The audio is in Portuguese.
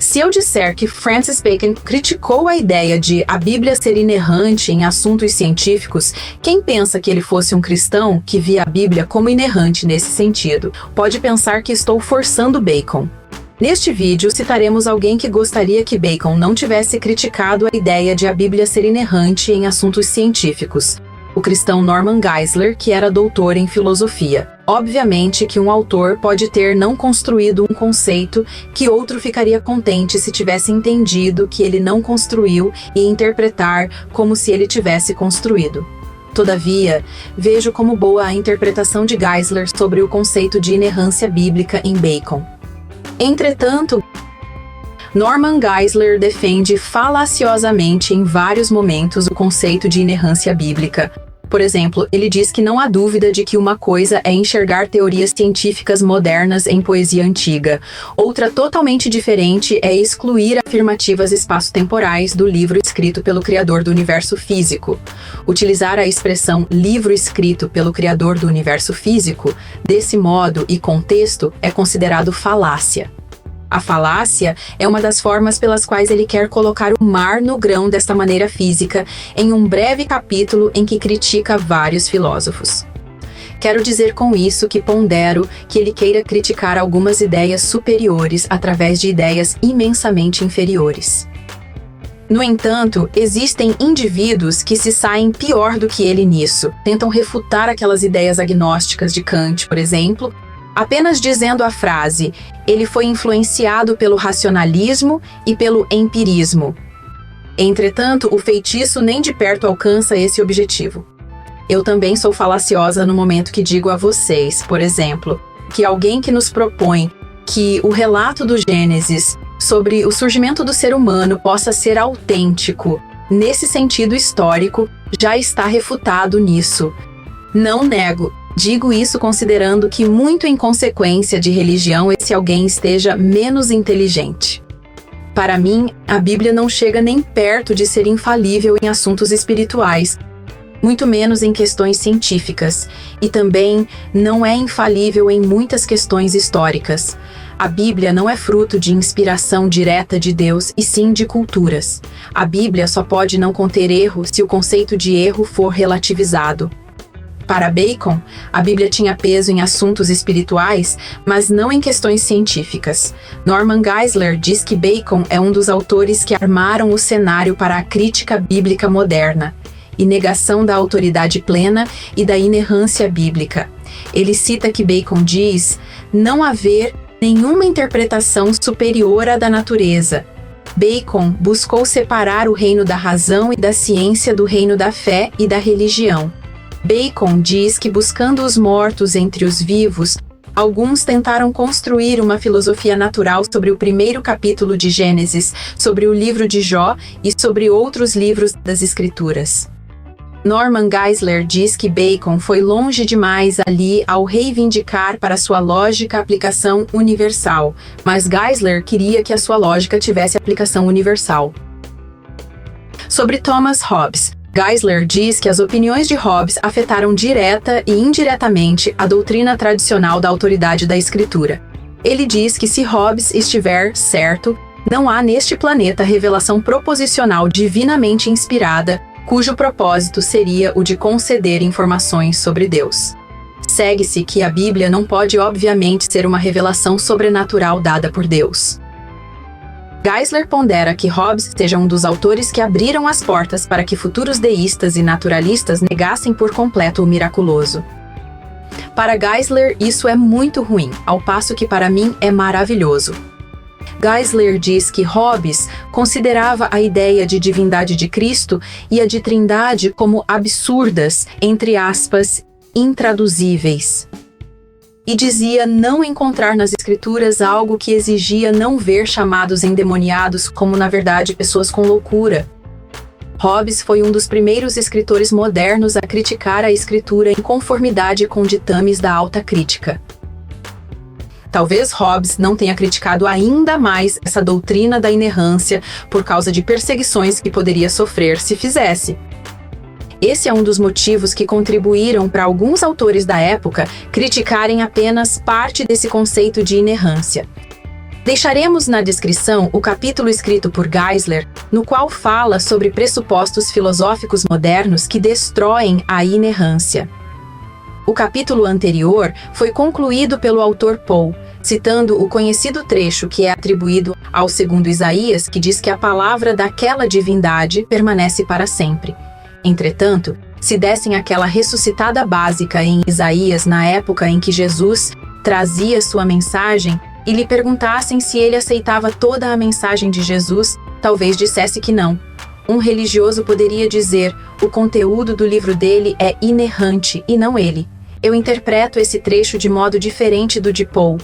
Se eu disser que Francis Bacon criticou a ideia de a Bíblia ser inerrante em assuntos científicos, quem pensa que ele fosse um cristão que via a Bíblia como inerrante nesse sentido, pode pensar que estou forçando Bacon. Neste vídeo, citaremos alguém que gostaria que Bacon não tivesse criticado a ideia de a Bíblia ser inerrante em assuntos científicos. O cristão Norman Geisler, que era doutor em filosofia. Obviamente que um autor pode ter não construído um conceito que outro ficaria contente se tivesse entendido que ele não construiu e interpretar como se ele tivesse construído. Todavia, vejo como boa a interpretação de Geisler sobre o conceito de inerrância bíblica em Bacon. Entretanto, Norman Geisler defende falaciosamente em vários momentos o conceito de inerrância bíblica. Por exemplo, ele diz que não há dúvida de que uma coisa é enxergar teorias científicas modernas em poesia antiga. Outra totalmente diferente é excluir afirmativas espaço-temporais do livro escrito pelo Criador do universo físico. Utilizar a expressão livro escrito pelo Criador do universo físico, desse modo e contexto, é considerado falácia. A falácia é uma das formas pelas quais ele quer colocar o mar no grão desta maneira física em um breve capítulo em que critica vários filósofos. Quero dizer com isso que pondero que ele queira criticar algumas ideias superiores através de ideias imensamente inferiores. No entanto, existem indivíduos que se saem pior do que ele nisso, tentam refutar aquelas ideias agnósticas de Kant, por exemplo, apenas dizendo a frase, ele foi influenciado pelo racionalismo e pelo empirismo. Entretanto, o feitiço nem de perto alcança esse objetivo. Eu também sou falaciosa no momento que digo a vocês, por exemplo, que alguém que nos propõe que o relato do Gênesis sobre o surgimento do ser humano possa ser autêntico, nesse sentido histórico, já está refutado nisso. Não nego. Digo isso considerando que muito em consequência de religião esse alguém esteja menos inteligente. Para mim, a Bíblia não chega nem perto de ser infalível em assuntos espirituais, muito menos em questões científicas, e também não é infalível em muitas questões históricas. A Bíblia não é fruto de inspiração direta de Deus, e sim de culturas. A Bíblia só pode não conter erro se o conceito de erro for relativizado. Para Bacon, a Bíblia tinha peso em assuntos espirituais, mas não em questões científicas. Norman Geisler diz que Bacon é um dos autores que armaram o cenário para a crítica bíblica moderna e negação da autoridade plena e da inerrância bíblica. Ele cita que Bacon diz não haver nenhuma interpretação superior à da natureza. Bacon buscou separar o reino da razão e da ciência do reino da fé e da religião. Bacon diz que buscando os mortos entre os vivos, alguns tentaram construir uma filosofia natural sobre o primeiro capítulo de Gênesis, sobre o livro de Jó e sobre outros livros das Escrituras. Norman Geisler diz que Bacon foi longe demais ali ao reivindicar para sua lógica aplicação universal, mas Geisler queria que a sua lógica tivesse aplicação universal. Sobre Thomas Hobbes, Geisler diz que as opiniões de Hobbes afetaram direta e indiretamente a doutrina tradicional da autoridade da Escritura. Ele diz que se Hobbes estiver certo, não há neste planeta revelação proposicional divinamente inspirada, cujo propósito seria o de conceder informações sobre Deus. Segue-se que a Bíblia não pode obviamente ser uma revelação sobrenatural dada por Deus. Geisler pondera que Hobbes seja um dos autores que abriram as portas para que futuros deístas e naturalistas negassem por completo o miraculoso. Para Geisler, isso é muito ruim, ao passo que para mim é maravilhoso. Geisler diz que Hobbes considerava a ideia de divindade de Cristo e a de trindade como absurdas, entre aspas, intraduzíveis. E dizia não encontrar nas escrituras algo que exigia não ver chamados endemoniados como, na verdade, pessoas com loucura. Hobbes foi um dos primeiros escritores modernos a criticar a escritura em conformidade com ditames da alta crítica. Talvez Hobbes não tenha criticado ainda mais essa doutrina da inerrância por causa de perseguições que poderia sofrer se fizesse. Esse é um dos motivos que contribuíram para alguns autores da época criticarem apenas parte desse conceito de inerrância. Deixaremos na descrição o capítulo escrito por Geisler, no qual fala sobre pressupostos filosóficos modernos que destroem a inerrância. O capítulo anterior foi concluído pelo autor Paul, citando o conhecido trecho que é atribuído ao segundo Isaías, que diz que a palavra daquela divindade permanece para sempre. Entretanto, se dessem aquela ressuscitada básica em Isaías na época em que Jesus trazia sua mensagem e lhe perguntassem se ele aceitava toda a mensagem de Jesus, talvez dissesse que não. Um religioso poderia dizer: o conteúdo do livro dele é inerrante e não ele. Eu interpreto esse trecho de modo diferente do de Paul.